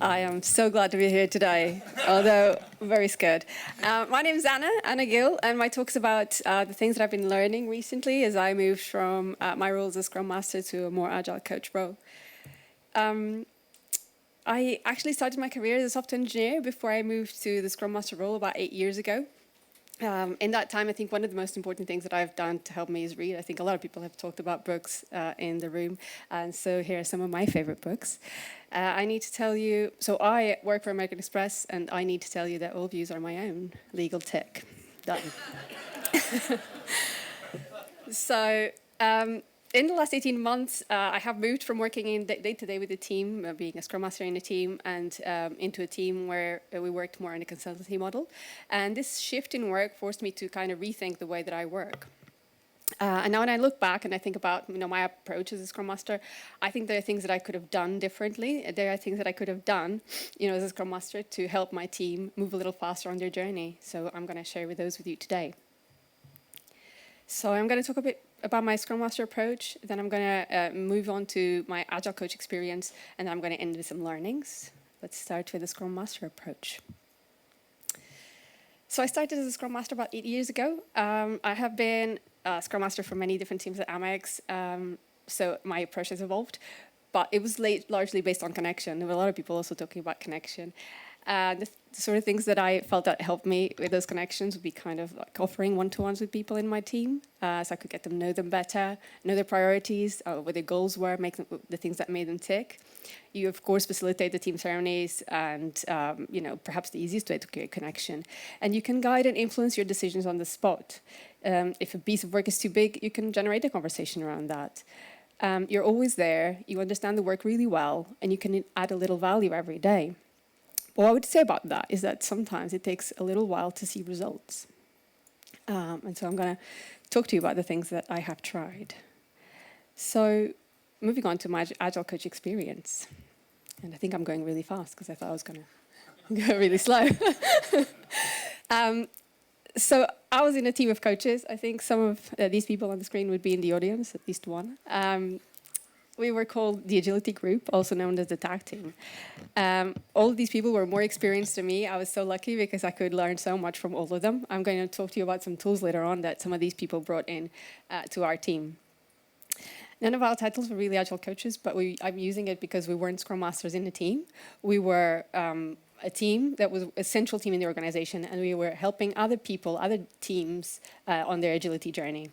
I am so glad to be here today, although very scared. My name is Anna Gill, and my talk's about the things that I've been learning recently as I moved from my role as a Scrum Master to a more Agile coach role. I actually started my career as a software engineer before I moved to the Scrum Master role about 8 years ago. In that time, I think one of the most important things that I've done to help me is read. I think a lot of people have talked about books in the room, and so here are some of my favorite books. I need to tell you, so I work for American Express, and I need to tell you that all views are my own. Legal tick. Done. So, in the last 18 months, I have moved from working in day-to-day with a team, being a Scrum Master in a team, and into a team where we worked more in a consultancy model. And this shift in work forced me to kind of rethink the way that I work. And now when I look back and I think about my approach as a Scrum Master, I think there are things that I could have done differently. There are things that I could have done as a Scrum Master to help my team move a little faster on their journey. So I'm going to share those with you today. So I'm going to talk a bit about my Scrum Master approach, then I'm going to move on to my Agile coach experience, and then I'm going to end with some learnings. Let's start with the Scrum Master approach. So I started as a Scrum Master about 8 years ago. I have been a Scrum Master for many different teams at Amex, so my approach has evolved, but it was largely based on connection. There were a lot of people also talking about connection. The sort of things that I felt that helped me with those connections would be kind of like offering one-to-ones with people in my team, so I could get them know them better, know their priorities, what their goals were, make them, the things that made them tick. You, of course, facilitate the team ceremonies and, perhaps the easiest way to create connection. And you can guide and influence your decisions on the spot. If a piece of work is too big, you can generate a conversation around that. You're always there, you understand the work really well, and you can add a little value every day. What I would say about that is that sometimes it takes a little while to see results. And so I'm going to talk to you about the things that I have tried. So moving on to my Agile coach experience. And I think I'm going really fast because I thought I was going to go really slow. So I was in a team of coaches. I think some of these people on the screen would be in the audience, at least one. We were called the Agility Group, also known as the tag team. All of these people were more experienced than me. I was so lucky because I could learn so much from all of them. I'm going to talk to you about some tools later on that some of these people brought in to our team. None of our titles were really Agile coaches, but I'm using it because we weren't Scrum Masters in the team. We were a team that was a central team in the organization, and we were helping other people, other teams on their agility journey.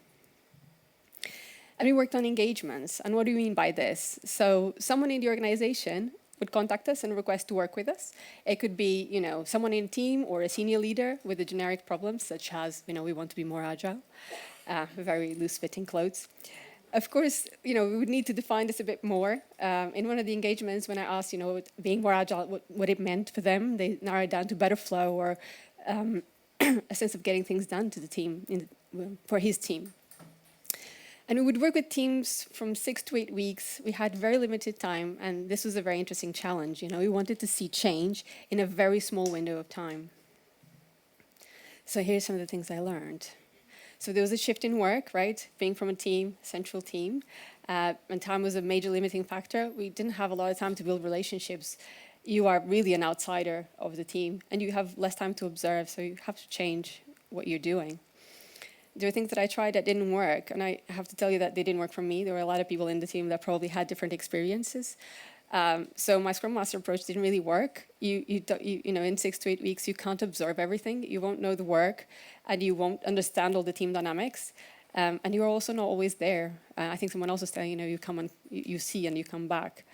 And we worked on engagements. And what do we mean by this? So someone in the organization would contact us and request to work with us. It could be, someone in a team or a senior leader with a generic problem, such as, we want to be more agile, very loose-fitting clothes. Of course, we would need to define this a bit more. In one of the engagements, when I asked, being more agile, what it meant for them, they narrowed down to better flow or a sense of getting things done to the team, for his team. And we would work with teams from 6 to 8 weeks. We had very limited time, and this was a very interesting challenge. We wanted to see change in a very small window of time. So here's some of the things I learned. So there was a shift in work, right? Being from a team, central team, and time was a major limiting factor. We didn't have a lot of time to build relationships. You are really an outsider of the team, and you have less time to observe, so you have to change what you're doing. There were things that I tried that didn't work, and I have to tell you that they didn't work for me. There were a lot of people in the team that probably had different experiences. So my Scrum Master approach didn't really work. In 6 to 8 weeks, you can't observe everything. You won't know the work, and you won't understand all the team dynamics. And you're also not always there. I think someone else was saying, you come and you see and you come back.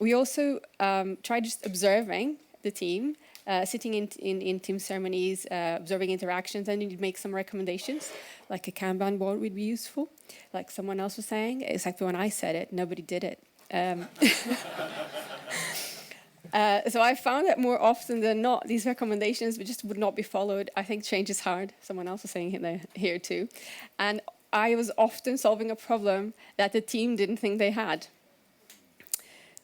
We also tried just observing the team. Sitting in team ceremonies, observing interactions, and you'd make some recommendations, like a Kanban board would be useful. Like someone else was saying, exactly when I said it, nobody did it. So I found that more often than not, these recommendations just would not be followed. I think change is hard. Someone else was saying it here too. And I was often solving a problem that the team didn't think they had.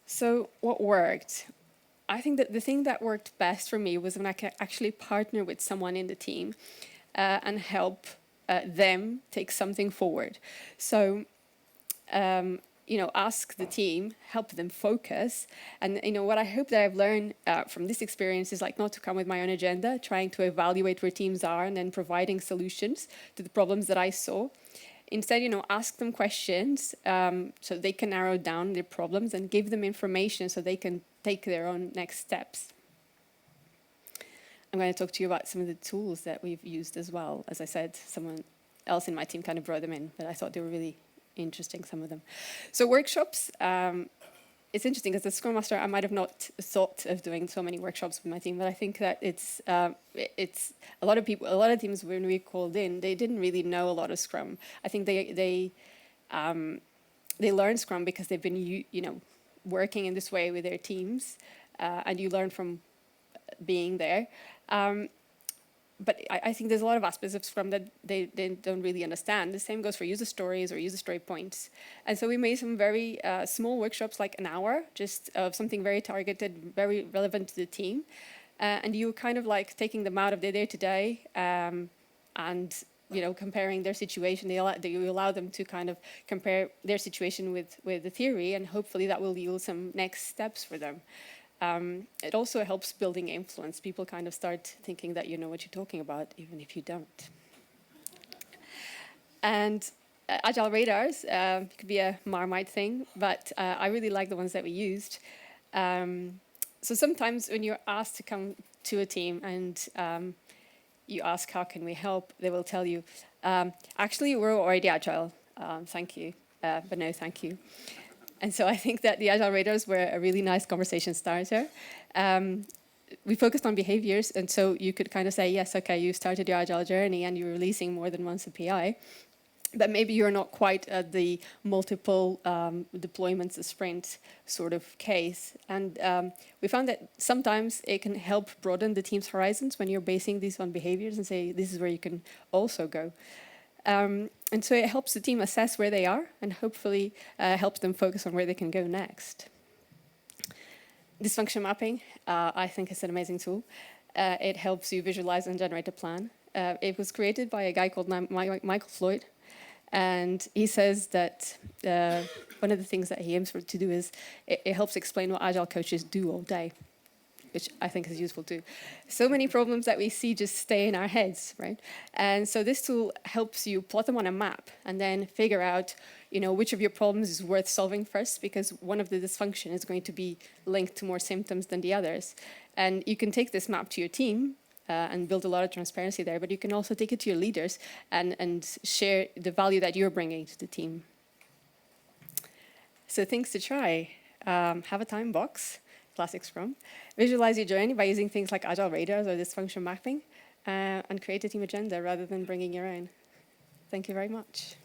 So what worked? I think that the thing that worked best for me was when I could actually partner with someone in the team and help them take something forward. So ask the team, help them focus. And, what I hope that I've learned from this experience is like not to come with my own agenda, trying to evaluate where teams are and then providing solutions to the problems that I saw. Instead, ask them questions so they can narrow down their problems and give them information so they can take their own next steps. I'm going to talk to you about some of the tools that we've used as well. As I said, someone else in my team kind of brought them in, but I thought they were really interesting, some of them. So workshops, it's interesting because as Scrum Master, I might have not thought of doing so many workshops with my team, but I think that it's a lot of people, a lot of teams when we called in, they didn't really know a lot of Scrum. I think they learn Scrum because they've been working in this way with their teams, and you learn from being there. But I think there's a lot of aspects of Scrum that they don't really understand. The same goes for user stories or user story points. And so we made some very small workshops, like an hour, just of something very targeted, very relevant to the team. And you kind of like taking them out of their day-to-day and, comparing their situation. You allow them to kind of compare their situation with the theory, and hopefully that will yield some next steps for them. It also helps building influence. People kind of start thinking that you know what you're talking about, even if you don't. And Agile radars could be a Marmite thing, but I really like the ones that we used. So sometimes when you're asked to come to a team and you ask, how can we help? They will tell you, actually, we're already Agile. Thank you, but no thank you. And so I think that the Agile radars were a really nice conversation starter. We focused on behaviors, and so you could kind of say, yes, okay, you started your Agile journey and you're releasing more than once a PI, but maybe you're not quite at the multiple deployments a sprint sort of case. And we found that sometimes it can help broaden the team's horizons when you're basing these on behaviors and say, this is where you can also go. And so it helps the team assess where they are and hopefully helps them focus on where they can go next. Dysfunction mapping, I think, is an amazing tool. It helps you visualize and generate a plan. It was created by a guy called Michael Floyd, and he says that one of the things that he aims to do is it helps explain what Agile coaches do all day, which I think is useful too. So many problems that we see just stay in our heads, right? And so this tool helps you plot them on a map and then figure out, which of your problems is worth solving first, because one of the dysfunction is going to be linked to more symptoms than the others. And you can take this map to your team and build a lot of transparency there, but you can also take it to your leaders and share the value that you're bringing to the team. So things to try. Have a time box. Classic Scrum. Visualize your journey by using things like Agile radars or dysfunction mapping, and create a team agenda rather than bringing your own. Thank you very much.